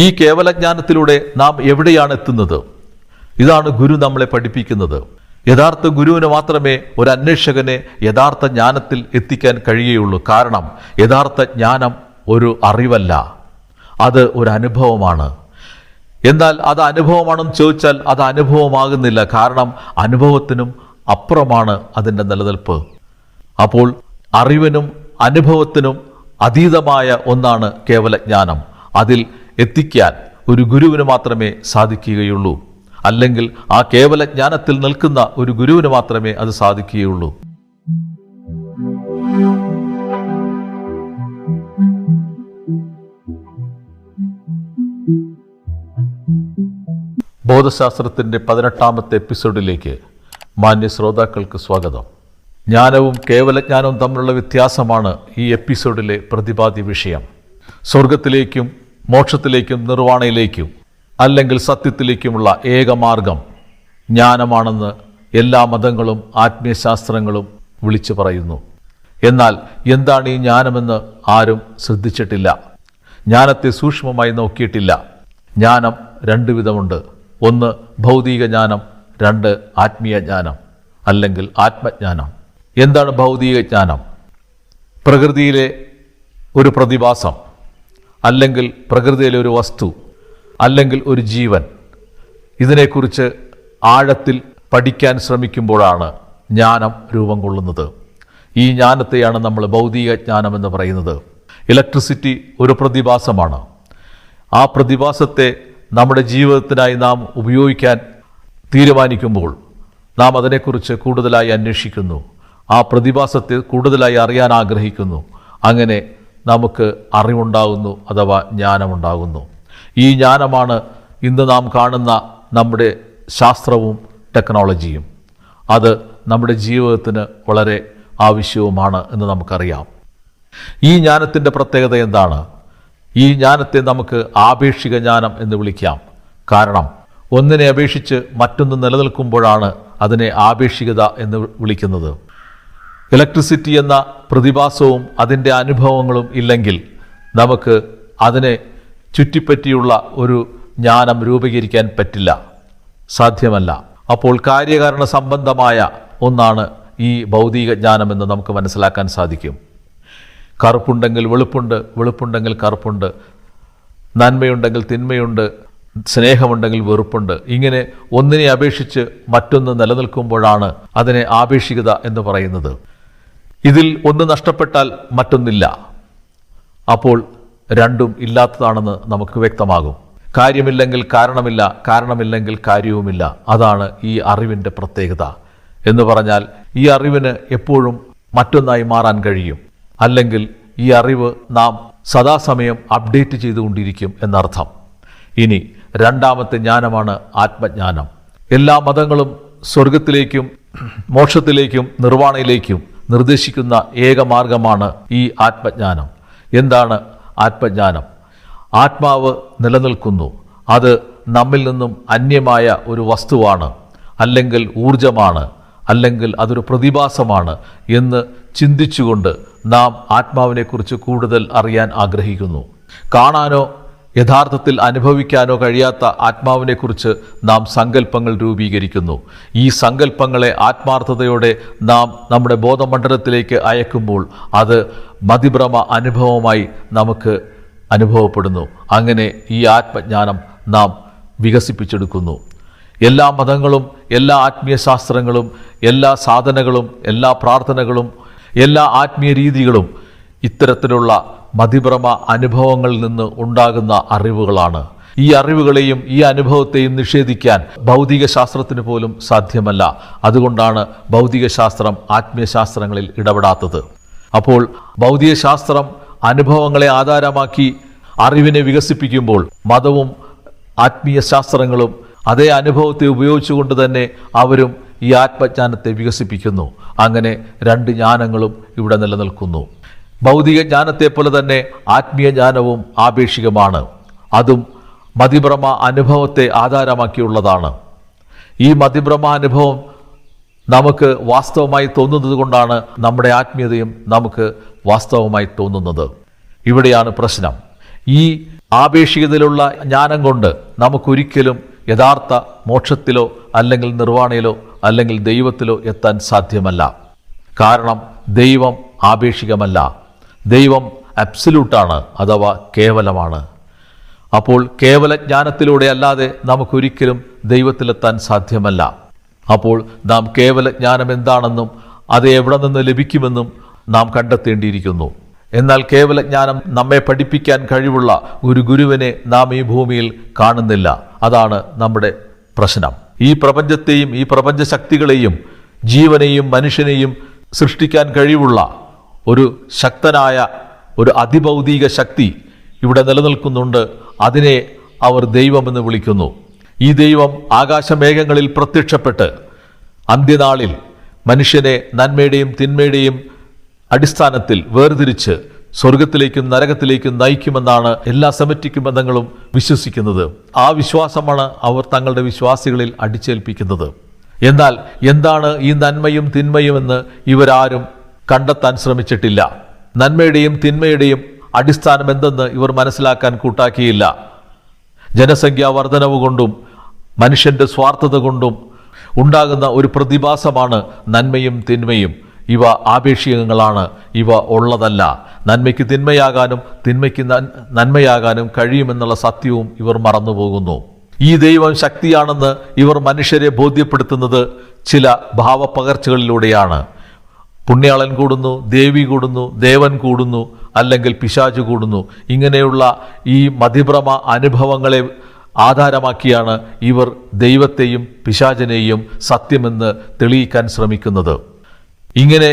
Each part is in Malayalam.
ഈ കേവലജ്ഞാനത്തിലൂടെ നാം എവിടെയാണ് എത്തുന്നത്? ഇതാണ് ഗുരു നമ്മളെ പഠിപ്പിക്കുന്നത്. യഥാർത്ഥ ഗുരുവിന് മാത്രമേ ഒരു അന്വേഷകനെ യഥാർത്ഥ ജ്ഞാനത്തിൽ എത്തിക്കാൻ കഴിയുകയുള്ളൂ. കാരണം യഥാർത്ഥ ജ്ഞാനം ഒരു അറിവല്ല, അത് ഒരു അനുഭവമാണ്. എന്നാൽ അത് അനുഭവമാണെന്ന് ചോദിച്ചാൽ അത് അനുഭവമാകുന്നില്ല. കാരണം അനുഭവത്തിനും അപ്പുറമാണ് അതിൻ്റെ നിലനിൽപ്പ്. അപ്പോൾ അറിവിനും അനുഭവത്തിനും അതീതമായ ഒന്നാണ് കേവലജ്ഞാനം. അതിൽ എത്തിക്കാൻ ഒരു ഗുരുവിന് മാത്രമേ സാധിക്കുകയുള്ളൂ. അല്ലെങ്കിൽ ആ കേവലജ്ഞാനത്തിൽ നിൽക്കുന്ന ഒരു ഗുരുവിന് മാത്രമേ അത് സാധിക്കുകയുള്ളൂ. ബോധശാസ്ത്രത്തിൻ്റെ 18ാമത്തെ എപ്പിസോഡിലേക്ക് മാന്യ ശ്രോതാക്കൾക്ക് സ്വാഗതം. ജ്ഞാനവും കേവലജ്ഞാനവും തമ്മിലുള്ള വ്യത്യാസമാണ് ഈ എപ്പിസോഡിലെ പ്രതിപാദ്യ വിഷയം. സ്വർഗത്തിലേക്കും മോക്ഷത്തിലേക്കും നിർവ്വാണയിലേക്കും അല്ലെങ്കിൽ സത്യത്തിലേക്കുമുള്ള ഏകമാർഗം ജ്ഞാനമാണെന്ന് എല്ലാ മതങ്ങളും ആത്മീയശാസ്ത്രങ്ങളും വിളിച്ചു പറയുന്നു. എന്നാൽ എന്താണ് ഈ ജ്ഞാനമെന്ന് ആരും ശ്രദ്ധിച്ചിട്ടില്ല. ജ്ഞാനത്തെ സൂക്ഷ്മമായി നോക്കിയിട്ടില്ല. ജ്ഞാനം രണ്ട് വിധമുണ്ട്. ഒന്ന് ഭൗതിക ജ്ഞാനം, രണ്ട് ആത്മീയ ജ്ഞാനം അല്ലെങ്കിൽ ആത്മജ്ഞാനം. എന്താണ് ഭൗതിക ജ്ഞാനം? പ്രകൃതിയിലെ ഒരു പ്രതിഭാസം, അല്ലെങ്കിൽ പ്രകൃതിയിലെ ഒരു വസ്തു, അല്ലെങ്കിൽ ഒരു ജീവൻ, ഇതിനെക്കുറിച്ച് ആഴത്തിൽ പഠിക്കാൻ ശ്രമിക്കുമ്പോഴാണ് ജ്ഞാനം രൂപം കൊള്ളുന്നത്. ഈ ജ്ഞാനത്തെയാണ് നമ്മൾ ഭൗതിക ജ്ഞാനം എന്ന് പറയുന്നത്. ഇലക്ട്രിസിറ്റി ഒരു പ്രതിഭാസമാണ്. ആ പ്രതിഭാസത്തെ നമ്മുടെ ജീവിതത്തിനായി നാം ഉപയോഗിക്കാൻ തീരുമാനിക്കുമ്പോൾ നാം അതിനെക്കുറിച്ച് കൂടുതലായി അന്വേഷിക്കുന്നു. ആ പ്രതിഭാസത്തെ കൂടുതലായി അറിയാൻ ആഗ്രഹിക്കുന്നു. അങ്ങനെ നമുക്ക് അറിവുണ്ടാകുന്നു, അഥവാ ജ്ഞാനമുണ്ടാകുന്നു. ഈ ജ്ഞാനമാണ് ഇന്ന് നാം കാണുന്ന നമ്മുടെ ശാസ്ത്രവും ടെക്നോളജിയും. അത് നമ്മുടെ ജീവിതത്തിന് വളരെ ആവശ്യവുമാണ് എന്ന് നമുക്കറിയാം. ഈ ജ്ഞാനത്തിൻ്റെ പ്രത്യേകത എന്താണ്? ഈ ജ്ഞാനത്തെ നമുക്ക് ആപേക്ഷിക ജ്ഞാനം എന്ന് വിളിക്കാം. കാരണം ഒന്നിനെ അപേക്ഷിച്ച് മറ്റൊന്ന് നിലനിൽക്കുമ്പോഴാണ് അതിനെ ആപേക്ഷികത എന്ന് വിളിക്കുന്നത്. ഇലക്ട്രിസിറ്റി എന്ന പ്രതിഭാസവും അതിൻ്റെ അനുഭവങ്ങളും ഇല്ലെങ്കിൽ നമുക്ക് അതിനെ ചുറ്റിപ്പറ്റിയുള്ള ഒരു ജ്ഞാനം രൂപീകരിക്കാൻ പറ്റില്ല, സാധ്യമല്ല. അപ്പോൾ കാര്യകാരണ സംബന്ധമായ ഒന്നാണ് ഈ ഭൗതിക ജ്ഞാനമെന്ന് നമുക്ക് മനസ്സിലാക്കാൻ സാധിക്കും. കറുപ്പുണ്ടെങ്കിൽ വെളുപ്പുണ്ട്, വെളുപ്പുണ്ടെങ്കിൽ കറുപ്പുണ്ട്, നന്മയുണ്ടെങ്കിൽ തിന്മയുണ്ട്, സ്നേഹമുണ്ടെങ്കിൽ വെറുപ്പുണ്ട്. ഇങ്ങനെ ഒന്നിനെ അപേക്ഷിച്ച് മറ്റൊന്ന് നിലനിൽക്കുമ്പോഴാണ് അതിനെ ആപേക്ഷികത എന്ന് പറയുന്നത്. ഇതിൽ ഒന്ന് നഷ്ടപ്പെട്ടാൽ മറ്റൊന്നില്ല. അപ്പോൾ രണ്ടും ഇല്ലാത്തതാണെന്ന് നമുക്ക് വ്യക്തമാകും. കാര്യമില്ലെങ്കിൽ കാരണമില്ല, കാരണമില്ലെങ്കിൽ കാര്യവുമില്ല. അതാണ് ഈ അറിവിൻ്റെ പ്രത്യേകത. എന്ന് പറഞ്ഞാൽ ഈ അറിവിന് എപ്പോഴും മറ്റൊന്നായി മാറാൻ കഴിയും. അല്ലെങ്കിൽ ഈ അറിവ് നാം സദാസമയം അപ്ഡേറ്റ് ചെയ്തുകൊണ്ടിരിക്കും എന്നർത്ഥം. ഇനി രണ്ടാമത്തെ ജ്ഞാനമാണ് ആത്മജ്ഞാനം. എല്ലാ മതങ്ങളും സ്വർഗത്തിലേക്കും മോക്ഷത്തിലേക്കും നിർവ്വാണയിലേക്കും നിർദ്ദേശിക്കുന്ന ഏകമാർഗമാണ് ഈ ആത്മജ്ഞാനം. എന്താണ് ആത്മജ്ഞാനം? ആത്മാവ് നിലനിൽക്കുന്നു, അത് നമ്മിൽ നിന്നും അന്യമായ ഒരു വസ്തുവാണ്, അല്ലെങ്കിൽ ഊർജമാണ്, അല്ലെങ്കിൽ അതൊരു പ്രതിഭാസമാണ് എന്ന് ചിന്തിച്ചുകൊണ്ട് നാം ആത്മാവിനെക്കുറിച്ച് കൂടുതൽ അറിയാൻ ആഗ്രഹിക്കുന്നു. കാണാനോ യഥാർത്ഥത്തിൽ അനുഭവിക്കാനോ കഴിയാത്ത ആത്മാവിനെക്കുറിച്ച് നാം സങ്കല്പങ്ങൾ രൂപീകരിക്കുന്നു. ഈ സങ്കല്പങ്ങളെ ആത്മാർത്ഥതയോടെ നാം നമ്മുടെ ബോധമണ്ഡലത്തിലേക്ക് അയക്കുമ്പോൾ അത് മതിഭ്രമ അനുഭവമായി നമുക്ക് അനുഭവപ്പെടുന്നു. അങ്ങനെ ഈ ആത്മജ്ഞാനം നാം വികസിപ്പിച്ചെടുക്കുന്നു. എല്ലാ മതങ്ങളും എല്ലാ ആത്മീയ ശാസ്ത്രങ്ങളും എല്ലാ സാധനകളും എല്ലാ പ്രാർത്ഥനകളും എല്ലാ ആത്മീയ രീതികളും ഇത്തരത്തിലുള്ള മതിഭ്രമ അനുഭവങ്ങളിൽ നിന്ന് ഉണ്ടാകുന്ന അറിവുകളാണ്. ഈ അറിവുകളെയും ഈ അനുഭവത്തെയും നിഷേധിക്കാൻ ഭൗതിക ശാസ്ത്രത്തിന് പോലും സാധ്യമല്ല. അതുകൊണ്ടാണ് ഭൗതിക ശാസ്ത്രം ആത്മീയ ശാസ്ത്രങ്ങളിൽ ഇടപെടാത്തത്. അപ്പോൾ ഭൗതിക ശാസ്ത്രം അനുഭവങ്ങളെ ആധാരമാക്കി അറിവിനെ വികസിപ്പിക്കുമ്പോൾ മതവും ആത്മീയ ശാസ്ത്രങ്ങളും അതേ അനുഭവത്തെ ഉപയോഗിച്ചുകൊണ്ട് തന്നെ അവരും ഈ ആത്മജ്ഞാനത്തെ വികസിപ്പിക്കുന്നു. അങ്ങനെ രണ്ട് ജ്ഞാനങ്ങളും ഇവിടെ നിലനിൽക്കുന്നു. ഭൗതിക ജ്ഞാനത്തെ പോലെ തന്നെ ആത്മീയ ജ്ഞാനവും ആപേക്ഷികമാണ്. അതും മതിഭ്രമ അനുഭവത്തെ ആധാരമാക്കിയുള്ളതാണ്. ഈ മതിഭ്രമ അനുഭവം നമുക്ക് വാസ്തവമായി തോന്നുന്നത് കൊണ്ടാണ് നമ്മുടെ ആത്മീയതയും നമുക്ക് വാസ്തവമായി തോന്നുന്നത്. ഇവിടെയാണ് പ്രശ്നം. ഈ ആപേക്ഷികതയിലുള്ള ജ്ഞാനം കൊണ്ട് നമുക്കൊരിക്കലും യഥാർത്ഥ മോക്ഷത്തിലോ അല്ലെങ്കിൽ നിർവ്വാണയിലോ അല്ലെങ്കിൽ ദൈവത്തിലോ എത്താൻ സാധ്യമല്ല. കാരണം ദൈവം ആപേക്ഷികമല്ല, ദൈവം അബ്സല്യൂട്ടാണ്, അഥവാ കേവലമാണ്. അപ്പോൾ കേവല ജ്ഞാനത്തിലൂടെ അല്ലാതെ നമുക്കൊരിക്കലും ദൈവത്തിലെത്താൻ സാധ്യമല്ല. അപ്പോൾ നാം കേവല ജ്ഞാനം എന്താണെന്നും അത് എവിടെ നിന്ന് ലഭിക്കുമെന്നും നാം കണ്ടെത്തേണ്ടിയിരിക്കുന്നു. എന്നാൽ കേവല ജ്ഞാനം നമ്മെ പഠിപ്പിക്കാൻ കഴിവുള്ള ഒരു ഗുരുവിനെ നാം ഈ ഭൂമിയിൽ കാണുന്നില്ല. അതാണ് നമ്മുടെ പ്രശ്നം. ഈ പ്രപഞ്ചത്തെയും ഈ പ്രപഞ്ച ശക്തികളെയും ജീവനെയും മനുഷ്യനെയും സൃഷ്ടിക്കാൻ കഴിവുള്ള ഒരു ശക്തനായ ഒരു അതിഭൗതിക ശക്തി ഇവിടെ നിലനിൽക്കുന്നുണ്ട്. അതിനെ അവർ ദൈവമെന്ന് വിളിക്കുന്നു. ഈ ദൈവം ആകാശമേഘങ്ങളിൽ പ്രത്യക്ഷപ്പെട്ട് അന്ത്യനാളിൽ മനുഷ്യനെ നന്മയുടെയും തിന്മയുടെയും അടിസ്ഥാനത്തിൽ വേർതിരിച്ച് സ്വർഗത്തിലേക്കും നരകത്തിലേക്കും നയിക്കുമെന്നാണ് എല്ലാ സെമിറ്റിക് ബന്ധങ്ങളും വിശ്വസിക്കുന്നത്. ആ വിശ്വാസമാണ് അവർ തങ്ങളുടെ വിശ്വാസികളിൽ അടിച്ചേൽപ്പിക്കുന്നത്. എന്നാൽ എന്താണ് ഈ നന്മയും തിന്മയും എന്ന് ഇവരാരും കണ്ടെത്താൻ ശ്രമിച്ചിട്ടില്ല. നന്മയുടെയും തിന്മയുടെയും അടിസ്ഥാനം എന്തെന്ന് ഇവർ മനസ്സിലാക്കാൻ കൂട്ടാക്കിയില്ല. ജനസംഖ്യാ വർധനവ് കൊണ്ടും മനുഷ്യന്റെ സ്വാർത്ഥത കൊണ്ടും ഉണ്ടാകുന്ന ഒരു പ്രതിഭാസമാണ് നന്മയും തിന്മയും. ഇവ ആപേക്ഷികങ്ങളാണ്, ഇവ ഉള്ളതല്ല. നന്മയ്ക്ക് തിന്മയാകാനും തിന്മയ്ക്ക് നന്മയാകാനും കഴിയുമെന്നുള്ള സത്യവും ഇവർ മറന്നുപോകുന്നു. ഈ ദൈവം ശക്തിയാണെന്ന് ഇവർ മനുഷ്യരെ ബോധ്യപ്പെടുത്തുന്നത് ചില ഭാവപ്പകർച്ചകളിലൂടെയാണ്. പുണ്യാളൻ കൂടുന്നു, ദേവി കൂടുന്നു, ദേവൻ കൂടുന്നു, അല്ലെങ്കിൽ പിശാച് കൂടുന്നു. ഇങ്ങനെയുള്ള ഈ മതിഭ്രമ അനുഭവങ്ങളെ ആധാരമാക്കിയാണ് ഇവർ ദൈവത്തെയും പിശാചിനെയും സത്യമെന്ന് തെളിയിക്കാൻ ശ്രമിക്കുന്നത്. ഇങ്ങനെ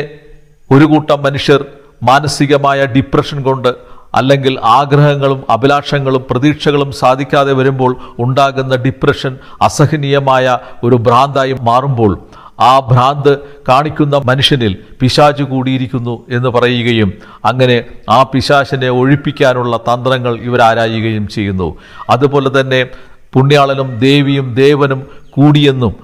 ഒരു കൂട്ടം മനുഷ്യർ മാനസികമായ ഡിപ്രഷൻ കൊണ്ട് അല്ലെങ്കിൽ ആഗ്രഹങ്ങളും അഭിലാഷങ്ങളും പ്രതീക്ഷകളും സാധിക്കാതെ വരുമ്പോൾ ഉണ്ടാകുന്ന ഡിപ്രഷൻ അസഹനീയമായ ഒരു ഭ്രാന്തായി മാറുമ്പോൾ ആ ഭ്രാന്ത് കാണിക്കുന്ന മനുഷ്യനിൽ പിശാച് കൂടിയിരിക്കുന്നു എന്ന് പറയുകയും അങ്ങനെ ആ പിശാചിനെ ഒഴിപ്പിക്കാനുള്ള തന്ത്രങ്ങൾ ഇവരാരായുകയും ചെയ്യുന്നു. അതുപോലെ തന്നെ പുണ്യാളനും ദേവിയും ദേവനും കൂടിയെന്നും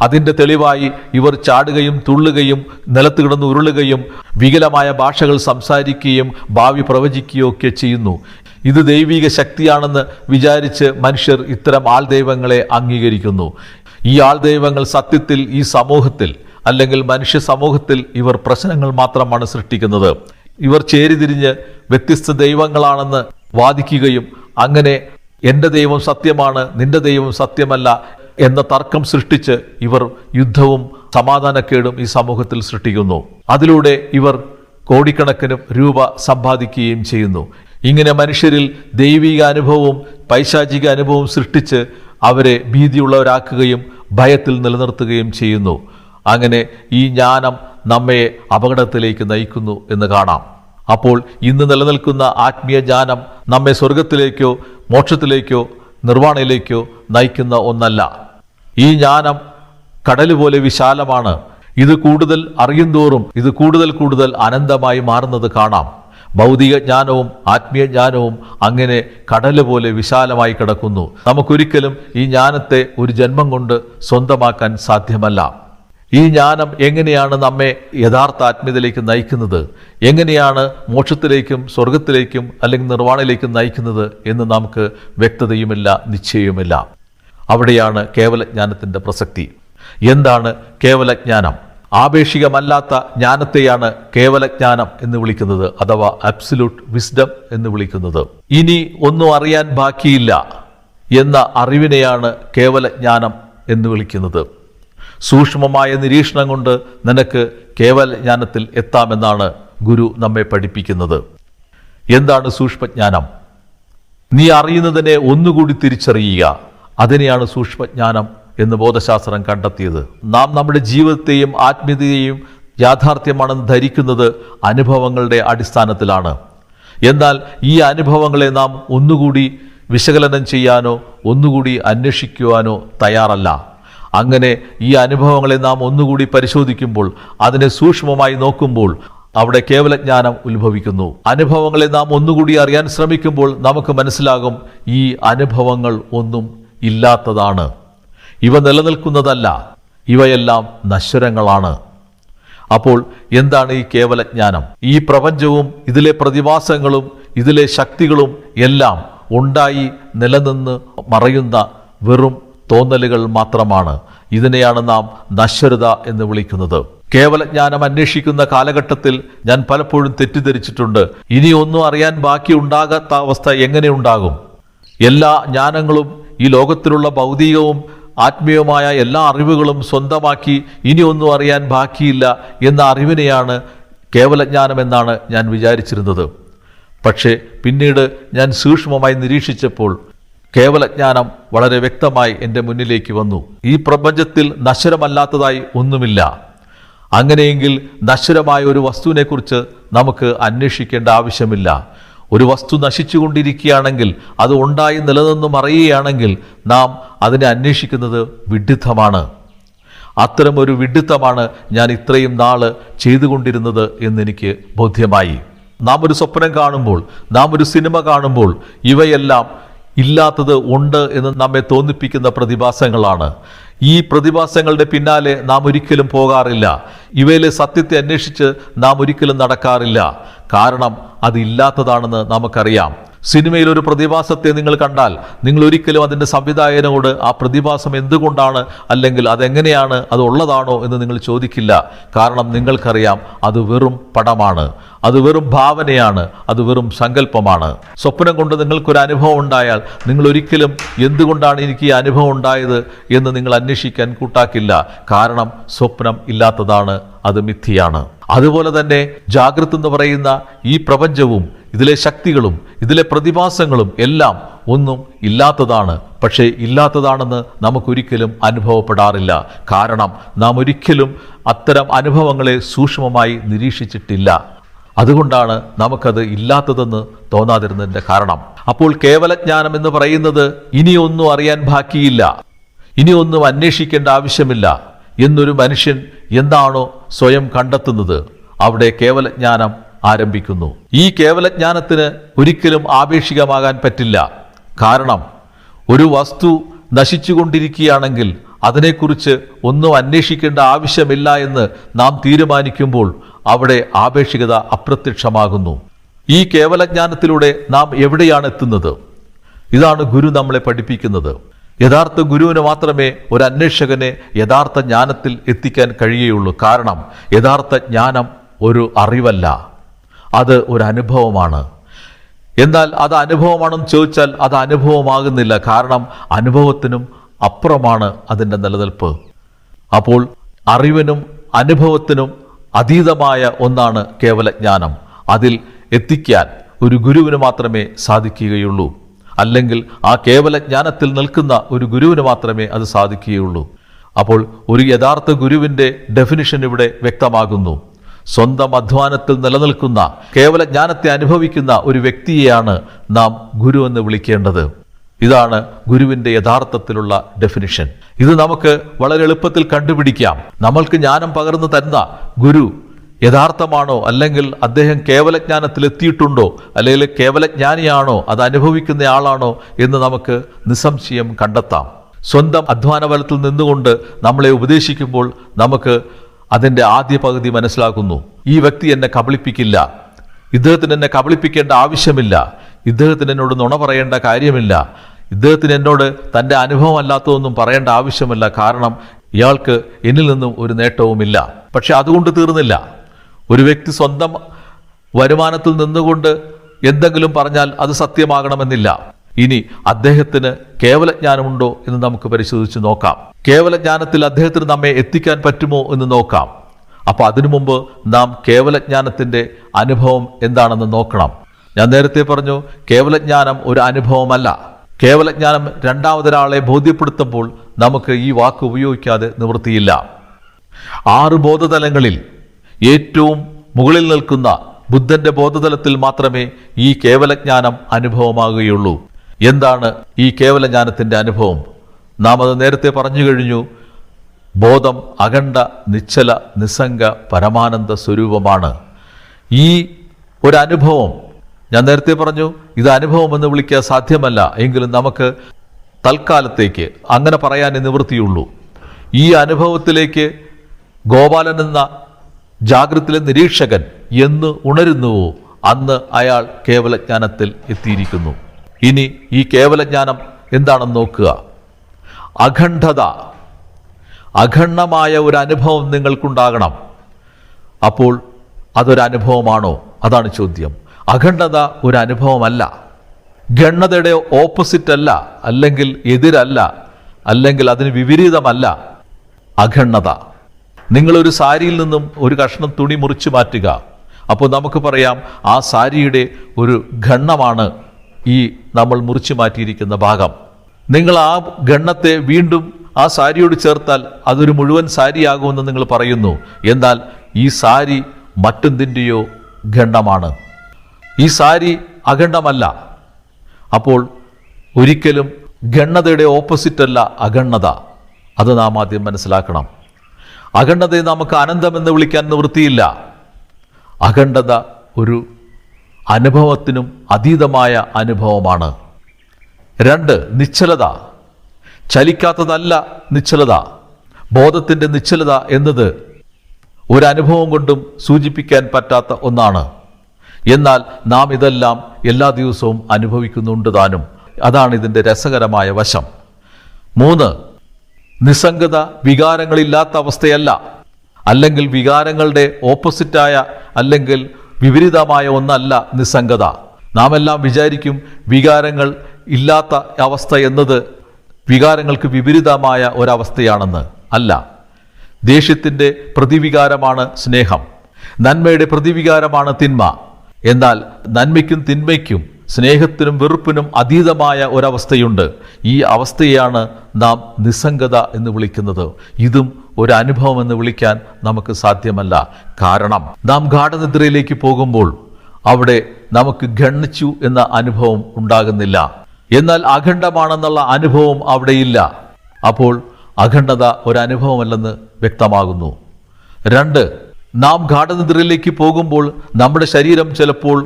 അതിൻ്റെ തെളിവായി ഇവർ ചാടുകയും തുള്ളുകയും നിലത്ത് കിടന്ന് ഉരുളുകയും വികലമായ ഭാഷകൾ സംസാരിക്കുകയും ഭാവി പ്രവചിക്കുകയും ഒക്കെ ചെയ്യുന്നു. ഇത് ദൈവിക ശക്തിയാണെന്ന് വിചാരിച്ച് മനുഷ്യർ ഇത്തരം ആൾദൈവങ്ങളെ അംഗീകരിക്കുന്നു. ഈ ആൾദൈവങ്ങൾ സത്യത്തിൽ ഈ സമൂഹത്തിൽ അല്ലെങ്കിൽ മനുഷ്യ സമൂഹത്തിൽ ഇവർ പ്രശ്നങ്ങൾ മാത്രമാണ് സൃഷ്ടിക്കുന്നത്. ഇവർ ചേരിതിരിഞ്ഞ് വ്യത്യസ്ത ദൈവങ്ങളാണെന്ന് വാദിക്കുകയും അങ്ങനെ എൻ്റെ ദൈവം സത്യമാണ്, നിന്റെ ദൈവം സത്യമല്ല എന്ന തർക്കം സൃഷ്ടിച്ച് ഇവർ യുദ്ധവും സമാധാനക്കേടും ഈ സമൂഹത്തിൽ സൃഷ്ടിക്കുന്നു. അതിലൂടെ ഇവർ കോടിക്കണക്കിന് രൂപ സമ്പാദിക്കുകയും ചെയ്യുന്നു. ഇങ്ങനെ മനുഷ്യരിൽ ദൈവിക അനുഭവവും പൈശാചിക അനുഭവവും സൃഷ്ടിച്ച് അവരെ ഭീതിയുള്ളവരാക്കുകയും ഭയത്തിൽ നിലനിർത്തുകയും ചെയ്യുന്നു. അങ്ങനെ ഈ ജ്ഞാനം നമ്മെ അപകടത്തിലേക്ക് നയിക്കുന്നു എന്ന് കാണാം. അപ്പോൾ ഇന്ന് നിലനിൽക്കുന്ന ആത്മീയ ജ്ഞാനം നമ്മെ സ്വർഗത്തിലേക്കോ മോക്ഷത്തിലേക്കോ നിർവ്വാണയിലേക്കോ നയിക്കുന്ന ഒന്നല്ല. ഈ ജ്ഞാനം കടൽ പോലെ വിശാലമാണ്. ഇത് കൂടുതൽ അറിയുന്തോറും ഇത് കൂടുതൽ അനന്തമായി മാറുന്നത് കാണാം. ഭൗതിക ജ്ഞാനവും ആത്മീയ ജ്ഞാനവും അങ്ങനെ കടല് പോലെ വിശാലമായി കിടക്കുന്നു. നമുക്കൊരിക്കലും ഈ ജ്ഞാനത്തെ ഒരു ജന്മം കൊണ്ട് സ്വന്തമാക്കാൻ സാധ്യമല്ല. ഈ ജ്ഞാനം എങ്ങനെയാണ് നമ്മെ യഥാർത്ഥ ആത്മീയതയിലേക്ക് നയിക്കുന്നത്, എങ്ങനെയാണ് മോക്ഷത്തിലേക്കും സ്വർഗത്തിലേക്കും അല്ലെങ്കിൽ നിർവ്വാണയിലേക്കും നയിക്കുന്നത് എന്ന് നമുക്ക് വ്യക്തതയുമില്ല, നിശ്ചയവുമില്ല. അവിടെയാണ് കേവലജ്ഞാനത്തിൻ്റെ പ്രസക്തി. എന്താണ് കേവലജ്ഞാനം? ആപേക്ഷികമല്ലാത്ത ജ്ഞാനത്തെയാണ് കേവലജ്ഞാനം എന്ന് വിളിക്കുന്നത്, അഥവാ അബ്സല്യൂട്ട് വിസ്ഡം എന്ന് വിളിക്കുന്നത്. ഇനി ഒന്നും അറിയാൻ ബാക്കിയില്ല എന്ന അറിവിനെയാണ് കേവലജ്ഞാനം എന്ന് വിളിക്കുന്നത്. സൂക്ഷ്മമായ നിരീക്ഷണം കൊണ്ട് നിനക്ക് കേവലജ്ഞാനത്തിൽ എത്താമെന്നാണ് ഗുരു നമ്മെ പഠിപ്പിക്കുന്നത്. എന്താണ് സൂക്ഷ്മജ്ഞാനം? നീ അറിയുന്നതിനെ ഒന്നുകൂടി തിരിച്ചറിയുക, അതിനെയാണ് സൂക്ഷ്മജ്ഞാനം എന്ന് ബോധശാസ്ത്രം കണ്ടെത്തിയത്. നാം നമ്മുടെ ജീവിതത്തെയും ആത്മീയതയെയും യാഥാർത്ഥ്യമാണെന്ന് ധരിക്കുന്നത് അനുഭവങ്ങളുടെ അടിസ്ഥാനത്തിലാണ്. എന്നാൽ ഈ അനുഭവങ്ങളെ നാം ഒന്നുകൂടി വിശകലനം ചെയ്യാനോ ഒന്നുകൂടി അന്വേഷിക്കുവാനോ തയ്യാറല്ല. അങ്ങനെ ഈ അനുഭവങ്ങളെ നാം ഒന്നുകൂടി പരിശോധിക്കുമ്പോൾ, അതിനെ സൂക്ഷ്മമായി നോക്കുമ്പോൾ അവിടെ കേവലജ്ഞാനം ഉത്ഭവിക്കുന്നു. അനുഭവങ്ങളെ നാം ഒന്നുകൂടി അറിയാൻ ശ്രമിക്കുമ്പോൾ നമുക്ക് മനസ്സിലാകും ഈ അനുഭവങ്ങൾ ഒന്നും ഇല്ലാത്തതാണ്, ഇവ നിലനിൽക്കുന്നതല്ല, ഇവയെല്ലാം നശ്വരങ്ങളാണ്. അപ്പോൾ എന്താണ് ഈ കേവലജ്ഞാനം? ഈ പ്രപഞ്ചവും ഇതിലെ പ്രതിഭാസങ്ങളും ഇതിലെ ശക്തികളും എല്ലാം ഉണ്ടായി നിലനിന്ന് മറയുന്ന വെറും തോന്നലുകൾ മാത്രമാണ്. ഇതിനെയാണ് നാം നശ്വരത എന്ന് വിളിക്കുന്നത്. കേവലജ്ഞാനം അന്വേഷിക്കുന്ന കാലഘട്ടത്തിൽ ഞാൻ പലപ്പോഴും തെറ്റിദ്ധരിച്ചിട്ടുണ്ട്. ഇനി ഒന്നും അറിയാൻ ബാക്കി ഉണ്ടാകാത്ത അവസ്ഥ എങ്ങനെ ഉണ്ടാകും? എല്ലാ ജ്ഞാനങ്ങളും ഈ ലോകത്തിലുള്ള ഭൗതികവും ആത്മീയവുമായ എല്ലാ അറിവുകളും സ്വന്തമാക്കി ഇനി ഒന്നും അറിയാൻ ബാക്കിയില്ല എന്ന അറിവിനെയാണ് കേവലജ്ഞാനം എന്നാണ് ഞാൻ വിചാരിച്ചിരുന്നത്. പക്ഷേ പിന്നീട് ഞാൻ സൂക്ഷ്മമായി നിരീക്ഷിച്ചപ്പോൾ കേവലജ്ഞാനം വളരെ വ്യക്തമായി എൻ്റെ മുന്നിലേക്ക് വന്നു. ഈ പ്രപഞ്ചത്തിൽ നശ്വരമല്ലാത്തതായി ഒന്നുമില്ല. അങ്ങനെയെങ്കിൽ നശ്വരമായ ഒരു വസ്തുവിനെക്കുറിച്ച് നമുക്ക് അന്വേഷിക്കേണ്ട ആവശ്യമില്ല. ഒരു വസ്തു നശിച്ചുകൊണ്ടിരിക്കുകയാണെങ്കിൽ, അത് ഉണ്ടായി നിലനിന്ന് മറയുകയാണെങ്കിൽ നാം അതിനെ അന്വേഷിക്കുന്നത് വിഡ്ഢിത്തമാണ്. അത്തരമൊരു വിഡ്ഢിത്തമാണ് ഞാൻ ഇത്രയും നാൾ ചെയ്തുകൊണ്ടിരുന്നത് എന്നെനിക്ക് ബോധ്യമായി. നാം ഒരു സ്വപ്നം കാണുമ്പോൾ, നാം ഒരു സിനിമ കാണുമ്പോൾ ഇവയെല്ലാം ഇല്ലാത്തത് ഉണ്ട് എന്ന് നമ്മെ തോന്നിപ്പിക്കുന്ന പ്രതിഭാസങ്ങളാണ്. ഈ പ്രതിഭാസങ്ങളുടെ പിന്നാലെ നാം ഒരിക്കലും പോകാറില്ല. ഇവയിലെ സത്യത്തെ അന്വേഷിച്ച് നാം ഒരിക്കലും നടക്കാറില്ല. കാരണം അത് ഇല്ലാത്തതാണെന്ന് നമുക്കറിയാം. സിനിമയിൽ ഒരു പ്രതിഭാസത്തെ നിങ്ങൾ കണ്ടാൽ നിങ്ങൾ ഒരിക്കലും അതിൻ്റെ സംവിധായകനോട് ആ പ്രതിഭാസം എന്തുകൊണ്ടാണ്, അല്ലെങ്കിൽ അതെങ്ങനെയാണ്, അത് ഉള്ളതാണോ എന്ന് നിങ്ങൾ ചോദിക്കില്ല. കാരണം നിങ്ങൾക്കറിയാം അത് വെറും പടമാണ്, അത് വെറും ഭാവനയാണ്, അത് വെറും സങ്കല്പമാണ്. സ്വപ്നം കൊണ്ട് നിങ്ങൾക്കൊരു അനുഭവം ഉണ്ടായാൽ നിങ്ങൾ ഒരിക്കലും എന്തുകൊണ്ടാണ് എനിക്ക് ഈ അനുഭവം ഉണ്ടായത് എന്ന് നിങ്ങൾ അന്വേഷിക്കാൻ കൂട്ടാക്കില്ല. കാരണം സ്വപ്നം ഇല്ലാത്തതാണ്, അത് മിഥ്യയാണ്. അതുപോലെ തന്നെ ജാഗ്രത എന്ന് പറയുന്ന ഈ പ്രപഞ്ചവും ഇതിലെ ശക്തികളും ഇതിലെ പ്രതിഭാസങ്ങളും എല്ലാം ഒന്നും ഇല്ലാത്തതാണ്. പക്ഷേ ഇല്ലാത്തതാണെന്ന് നമുക്കൊരിക്കലും അനുഭവപ്പെടാറില്ല. കാരണം നാം ഒരിക്കലും അത്തരം അനുഭവങ്ങളെ സൂക്ഷ്മമായി നിരീക്ഷിച്ചിട്ടില്ല. അതുകൊണ്ടാണ് നമുക്കത് ഇല്ലാത്തതെന്ന് തോന്നാതിരുന്നതിൻ്റെ കാരണം. അപ്പോൾ കേവലജ്ഞാനം എന്ന് പറയുന്നത് ഇനിയൊന്നും അറിയാൻ ബാക്കിയില്ല, ഇനിയൊന്നും അന്വേഷിക്കേണ്ട ആവശ്യമില്ല എന്നൊരു മനുഷ്യൻ എന്താണോ സ്വയം കണ്ടെത്തുന്നത്, അവിടെ കേവലജ്ഞാനം ആരംഭിക്കുന്നു. ഈ കേവലജ്ഞാനത്തിന് ഒരിക്കലും ആപേക്ഷികമാകാൻ പറ്റില്ല. കാരണം ഒരു വസ്തു നശിച്ചുകൊണ്ടിരിക്കുകയാണെങ്കിൽ അതിനെക്കുറിച്ച് ഒന്നും അന്വേഷിക്കേണ്ട ആവശ്യമില്ല എന്ന് നാം തീരുമാനിക്കുമ്പോൾ അവിടെ ആപേക്ഷികത അപ്രത്യക്ഷമാകുന്നു. ഈ കേവലജ്ഞാനത്തിലൂടെ നാം എവിടെയാണ് എത്തുന്നത്? ഇതാണ് ഗുരു നമ്മളെ പഠിപ്പിക്കുന്നത്. യഥാർത്ഥ ഗുരുവിന് മാത്രമേ ഒരു അന്വേഷകനെ യഥാർത്ഥ ജ്ഞാനത്തിൽ എത്തിക്കാൻ കഴിയുകയുള്ളൂ. കാരണം യഥാർത്ഥ ജ്ഞാനം ഒരു അറിവല്ല, അത് ഒരു അനുഭവമാണ്. എന്നാൽ അത് അനുഭവമാണെന്ന് ചോദിച്ചാൽ അത് അനുഭവമാകുന്നില്ല. കാരണം അനുഭവത്തിനും അപ്പുറമാണ് അതിൻ്റെ നിലനിൽപ്പ്. അപ്പോൾ അറിവിനും അനുഭവത്തിനും അതീതമായ ഒന്നാണ് കേവലജ്ഞാനം. അതിൽ എത്തിക്കാൻ ഒരു ഗുരുവിന് മാത്രമേ സാധിക്കുകയുള്ളൂ. അല്ലെങ്കിൽ ആ കേവലജ്ഞാനത്തിൽ നിൽക്കുന്ന ഒരു ഗുരുവിന് മാത്രമേ അത് സാധിക്കുകയുള്ളൂ. അപ്പോൾ ഒരു യഥാർത്ഥ ഗുരുവിൻ്റെ ഡെഫിനിഷൻ ഇവിടെ വ്യക്തമാകുന്നു. സ്വന്തം അധ്വാനത്തിൽ നിലനിൽക്കുന്ന കേവലജ്ഞാനത്തെ അനുഭവിക്കുന്ന ഒരു വ്യക്തിയെയാണ് നാം ഗുരു എന്ന് വിളിക്കേണ്ടത്. ഇതാണ് ഗുരുവിൻ്റെ യഥാർത്ഥത്തിലുള്ള ഡെഫിനിഷൻ. ഇത് നമുക്ക് വളരെ എളുപ്പത്തിൽ കണ്ടുപിടിക്കാം. നമ്മൾക്ക് ജ്ഞാനം പകർന്നു തരുന്ന ഗുരു യഥാർത്ഥമാണോ, അല്ലെങ്കിൽ അദ്ദേഹം കേവലജ്ഞാനത്തിൽ എത്തിയിട്ടുണ്ടോ, അല്ലെങ്കിൽ കേവലജ്ഞാനിയാണോ, അത് അനുഭവിക്കുന്ന ആളാണോ എന്ന് നമുക്ക് നിസ്സംശയം കണ്ടെത്താം. സ്വന്തം അധ്വാന ബലത്തിൽ നിന്നുകൊണ്ട് നമ്മളെ ഉപദേശിക്കുമ്പോൾ നമുക്ക് അതിൻ്റെ ആദ്യ പകുതി മനസ്സിലാക്കുന്നു. ഈ വ്യക്തി എന്നെ കബളിപ്പിക്കില്ല, ഇദ്ദേഹത്തിന് എന്നെ കബളിപ്പിക്കേണ്ട ആവശ്യമില്ല, ഇദ്ദേഹത്തിന് എന്നോട് നുണ പറയേണ്ട കാര്യമില്ല, ഇദ്ദേഹത്തിന് എന്നോട് തൻ്റെ അനുഭവം അല്ലാത്തതൊന്നും പറയേണ്ട ആവശ്യമില്ല. കാരണം ഇയാൾക്ക് എന്നിൽ നിന്നും ഒരു നേട്ടവുമില്ല. പക്ഷെ അതുകൊണ്ട് തീർന്നില്ല. ഒരു വ്യക്തി സ്വന്തം വരുമാനത്തിൽ നിന്നുകൊണ്ട് എന്തെങ്കിലും പറഞ്ഞാൽ അത് സത്യമാകണമെന്നില്ല. ഇനി അദ്ദേഹത്തിന് കേവലജ്ഞാനമുണ്ടോ എന്ന് നമുക്ക് പരിശോധിച്ച് നോക്കാം. കേവലജ്ഞാനത്തിൽ അദ്ദേഹത്തിന് നമ്മെ എത്തിക്കാൻ പറ്റുമോ എന്ന് നോക്കാം. അപ്പോൾ അതിനു മുമ്പ് നാം കേവലജ്ഞാനത്തിൻ്റെ അനുഭവം എന്താണെന്ന് നോക്കണം. ഞാൻ നേരത്തെ പറഞ്ഞു, കേവലജ്ഞാനം ഒരു അനുഭവമല്ല. കേവലജ്ഞാനം രണ്ടാമതൊരാളെ ബോധ്യപ്പെടുത്തുമ്പോൾ നമുക്ക് ഈ വാക്ക് ഉപയോഗിക്കാതെ നിവൃത്തിയില്ല. 6 ബോധതലങ്ങളിൽ ഏറ്റവും മുകളിൽ നിൽക്കുന്ന ബുദ്ധന്റെ ബോധതലത്തിൽ മാത്രമേ ഈ കേവലജ്ഞാനം അനുഭവമാകുകയുള്ളൂ. എന്താണ് ഈ കേവലജ്ഞാനത്തിൻ്റെ അനുഭവം? നാം അത് നേരത്തെ പറഞ്ഞു കഴിഞ്ഞു. ബോധം അഖണ്ഡ നിശ്ചല നിസ്സംഗ പരമാനന്ദ സ്വരൂപമാണ്. ഈ ഒരു അനുഭവം ഞാൻ നേരത്തെ പറഞ്ഞു, ഇത് അനുഭവം എന്ന് വിളിക്കാൻ സാധ്യമല്ല. എങ്കിലും നമുക്ക് തൽക്കാലത്തേക്ക് അങ്ങനെ പറയാനേ നിവൃത്തിയുള്ളൂ. ഈ അനുഭവത്തിലേക്ക് ഗോപാലൻ എന്ന ജാഗ്രതയിലെ നിരീക്ഷകൻ എന്ന് ഉണരുന്നുവോ അന്ന് അയാൾ കേവലജ്ഞാനത്തിൽ എത്തിയിരിക്കുന്നു. ഇനി ഈ കേവലജ്ഞാനം എന്താണെന്ന് നോക്കുക. അഖണ്ഡത, അഖണ്ഡമായ ഒരു അനുഭവം നിങ്ങൾക്കുണ്ടാകണം. അപ്പോൾ അതൊരനുഭവമാണോ? അതാണ് ചോദ്യം. അഖണ്ഡത ഒരു അനുഭവമല്ല, ഗണ്യതയുടെ ഓപ്പോസിറ്റ് അല്ല, അല്ലെങ്കിൽ എതിരല്ല, അല്ലെങ്കിൽ അതിന് വിപരീതമല്ല അഖണ്ഡത. നിങ്ങളൊരു സാരിയിൽ നിന്നും ഒരു കഷ്ണം തുണി മുറിച്ചു മാറ്റുക. അപ്പോൾ നമുക്ക് പറയാം ആ സാരിയുടെ ഒരു ഖണ്ഡമാണ് ഈ നമ്മൾ മുറിച്ചു മാറ്റിയിരിക്കുന്ന ഭാഗം. നിങ്ങൾ ആ ഖണ്ഡത്തെ വീണ്ടും ആ സാരിയോട് ചേർത്താൽ അതൊരു മുഴുവൻ സാരിയാകുമെന്ന് നിങ്ങൾ പറയുന്നു. എന്നാൽ ഈ സാരി മറ്റെന്തിൻ്റെയോ ഖണ്ഡമാണ്. ഈ സാരി അഖണ്ഡമല്ല. അപ്പോൾ ഒരിക്കലും ഗണ്യതയുടെ ഓപ്പോസിറ്റ് അല്ല അഖണ്ഡത. അത് നാം ആദ്യം മനസ്സിലാക്കണം. അഖണ്ഡതയെ നമുക്ക് അനന്തമെന്ന് വിളിക്കാൻ നിവൃത്തിയില്ല. അഖണ്ഡത ഒരു അനുഭവത്തിനും അതീതമായ അനുഭവമാണ്. 2, നിശ്ചലത. ചലിക്കാത്തതല്ല നിശ്ചലത. ബോധത്തിൻ്റെ നിശ്ചലത എന്നത് ഒരു അനുഭവം കൊണ്ടും സൂചിപ്പിക്കാൻ പറ്റാത്ത ഒന്നാണ്. എന്നാൽ നാം ഇതെല്ലാം എല്ലാ ദിവസവും അനുഭവിക്കുന്നുണ്ട് താനും. അതാണ് ഇതിൻ്റെ രസകരമായ വശം. 3, നിസ്സംഗത. വികാരങ്ങളില്ലാത്ത അവസ്ഥയല്ല, അല്ലെങ്കിൽ വികാരങ്ങളുടെ ഓപ്പോസിറ്റായ അല്ലെങ്കിൽ വിപരീതമായ ഒന്നല്ല നിസ്സംഗത. നാം എല്ലാം വിചാരിക്കും വികാരങ്ങൾ ഇല്ലാത്ത അവസ്ഥ എന്നത് വികാരങ്ങൾക്ക് വിപരീതമായ ഒരവസ്ഥയാണെന്ന്. അല്ല. ദേഷ്യത്തിൻ്റെ പ്രതിവികാരമാണ് സ്നേഹം, നന്മയുടെ പ്രതിവികാരമാണ് തിന്മ. എന്നാൽ നന്മയ്ക്കും തിന്മയ്ക്കും സ്നേഹത്തിനും വെറുപ്പിനും അതീതമായ ഒരവസ്ഥയുണ്ട്. ഈ അവസ്ഥയാണ് നാം നിസ്സംഗത എന്ന് വിളിക്കുന്നത്. ഇതും ഒരു അനുഭവം എന്ന് വിളിക്കാൻ നമുക്ക് സാധ്യമല്ല. കാരണം നാം ഗാഠനിദ്രയിലേക്ക് പോകുമ്പോൾ അവിടെ നമുക്ക് ഗണ്ണിച്ചു എന്ന അനുഭവം ഉണ്ടാകുന്നില്ല. എന്നാൽ അഖണ്ഡമാണെന്നുള്ള അനുഭവം അവിടെയില്ല. അപ്പോൾ അഖണ്ഡത ഒരനുഭവമല്ലെന്ന് വ്യക്തമാകുന്നു. 2, നാം ഗാഠനിദ്രയിലേക്ക് പോകുമ്പോൾ നമ്മുടെ ശരീരം ചിലപ്പോൾ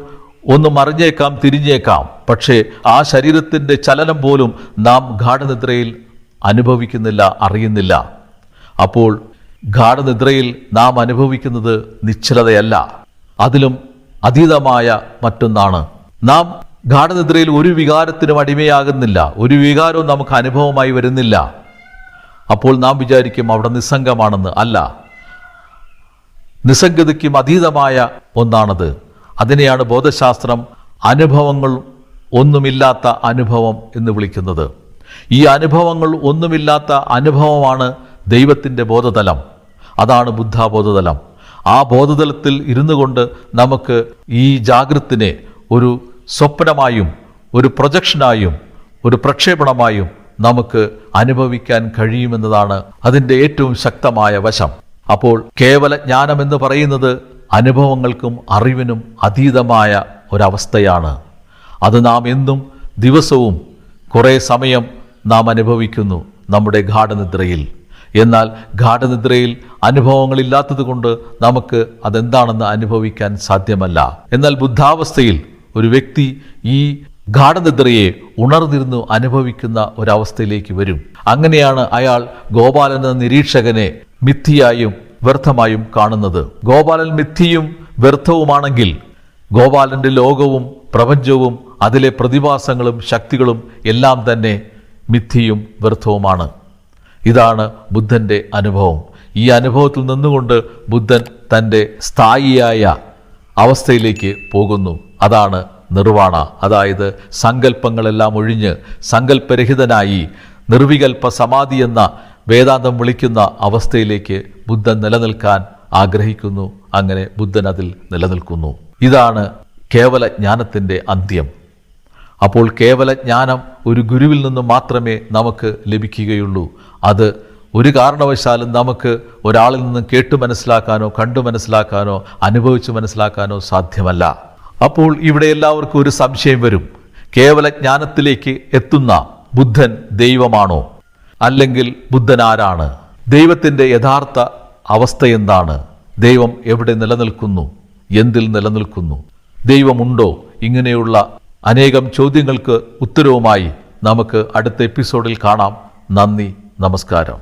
ഒന്ന് മറിഞ്ഞേക്കാം, തിരിഞ്ഞേക്കാം. പക്ഷേ ആ ശരീരത്തിൻ്റെ ചലനം പോലും നാം ഗാഠനിദ്രയിൽ അനുഭവിക്കുന്നില്ല, അറിയുന്നില്ല. അപ്പോൾ ഗാഠനിദ്രയിൽ നാം അനുഭവിക്കുന്നത് നിശ്ചലതയല്ല, അതിലും അതീതമായ മറ്റൊന്നാണ്. നാം ഗാഠനിദ്രയിൽ ഒരു വികാരത്തിനും അടിമയാകുന്നില്ല, ഒരു വികാരവും നമുക്ക് അനുഭവമായി വരുന്നില്ല. അപ്പോൾ നാം വിചാരിക്കും അവിടെ നിസ്സംഗമാണെന്ന്. അല്ല, നിസ്സംഗതയ്ക്കും അതീതമായ ഒന്നാണത്. അതിനെയാണ് ബോധശാസ്ത്രം അനുഭവങ്ങൾ ഒന്നുമില്ലാത്ത അനുഭവം എന്ന് വിളിക്കുന്നത്. ഈ അനുഭവങ്ങൾ ഒന്നുമില്ലാത്ത അനുഭവമാണ് ദൈവത്തിൻ്റെ ബോധതലം. അതാണ് ബുദ്ധാബോധതലം. ആ ബോധതലത്തിൽ ഇരുന്നു കൊണ്ട് നമുക്ക് ഈ ജാഗ്രത്തിനെ ഒരു സ്വപ്നമായും ഒരു പ്രൊജക്ഷനായും ഒരു പ്രക്ഷേപണമായും നമുക്ക് അനുഭവിക്കാൻ കഴിയുമെന്നതാണ് അതിൻ്റെ ഏറ്റവും ശക്തമായ വശം. അപ്പോൾ കേവല ജ്ഞാനം എന്ന് പറയുന്നത് അനുഭവങ്ങൾക്കും അറിവിനും അതീതമായ ഒരവസ്ഥയാണ്. അത് നാം എന്നും ദിവസവും കുറേ സമയം നാം അനുഭവിക്കുന്നു നമ്മുടെ ഗാഠനിദ്രയിൽ. എന്നാൽ ഗാഠനിദ്രയിൽ അനുഭവങ്ങളില്ലാത്തത് കൊണ്ട് നമുക്ക് അതെന്താണെന്ന് അനുഭവിക്കാൻ സാധ്യമല്ല. എന്നാൽ ബുദ്ധാവസ്ഥയിൽ ഒരു വ്യക്തി ഈ ഗാഠനിദ്രയെ ഉണർന്നിരുന്നു അനുഭവിക്കുന്ന ഒരവസ്ഥയിലേക്ക് വരും. അങ്ങനെയാണ് അയാൾ ഗോപാലൻ എന്ന നിരീക്ഷകനെ മിഥ്യയായും വ്യർത്ഥമായും കാണുന്നത്. ഗോപാലൻ മിഥ്യയും വ്യർത്ഥവുമാണെങ്കിൽ ഗോപാലൻ്റെ ലോകവും പ്രപഞ്ചവും അതിലെ പ്രതിഭാസങ്ങളും ശക്തികളും എല്ലാം തന്നെ മിഥ്യയും വ്യർത്ഥവുമാണ്. ഇതാണ് ബുദ്ധൻ്റെ അനുഭവം. ഈ അനുഭവത്തിൽ നിന്നുകൊണ്ട് ബുദ്ധൻ തൻ്റെ സ്ഥായിയായ അവസ്ഥയിലേക്ക് പോകുന്നു. അതാണ് നിർവാണ. അതായത് സങ്കല്പങ്ങളെല്ലാം ഒഴിഞ്ഞ് സങ്കല്പരഹിതനായി നിർവികൽപ്പ സമാധി എന്ന വേദാന്തം വിളിക്കുന്ന അവസ്ഥയിലേക്ക് ബുദ്ധൻ നിലനിൽക്കാൻ ആഗ്രഹിക്കുന്നു. അങ്ങനെ ബുദ്ധൻ അതിൽ നിലനിൽക്കുന്നു. ഇതാണ് കേവല ജ്ഞാനത്തിൻ്റെ അന്ത്യം. അപ്പോൾ കേവല ജ്ഞാനം ഒരു ഗുരുവിൽ നിന്ന് മാത്രമേ നമുക്ക് ലഭിക്കുകയുള്ളൂ. അത് ഒരു കാരണവശാലും നമുക്ക് ഒരാളിൽ നിന്നും കേട്ടു മനസ്സിലാക്കാനോ കണ്ടു മനസ്സിലാക്കാനോ അനുഭവിച്ചു മനസ്സിലാക്കാനോ സാധ്യമല്ല. അപ്പോൾ ഇവിടെ എല്ലാവർക്കും ഒരു സംശയം വരും. കേവല ജ്ഞാനത്തിലേക്ക് എത്തുന്ന ബുദ്ധൻ ദൈവമാണോ? അല്ലെങ്കിൽ ബുദ്ധൻ ആരാണ്? ദൈവത്തിൻ്റെ യഥാർത്ഥ അവസ്ഥ എന്താണ്? ദൈവം എവിടെ നിലനിൽക്കുന്നു? എന്തിൽ നിലനിൽക്കുന്നു? ദൈവമുണ്ടോ? ഇങ്ങനെയുള്ള അനേകം ചോദ്യങ്ങൾക്ക് ഉത്തരവുമായി നമുക്ക് അടുത്ത എപ്പിസോഡിൽ കാണാം. നന്ദി, നമസ്കാരം.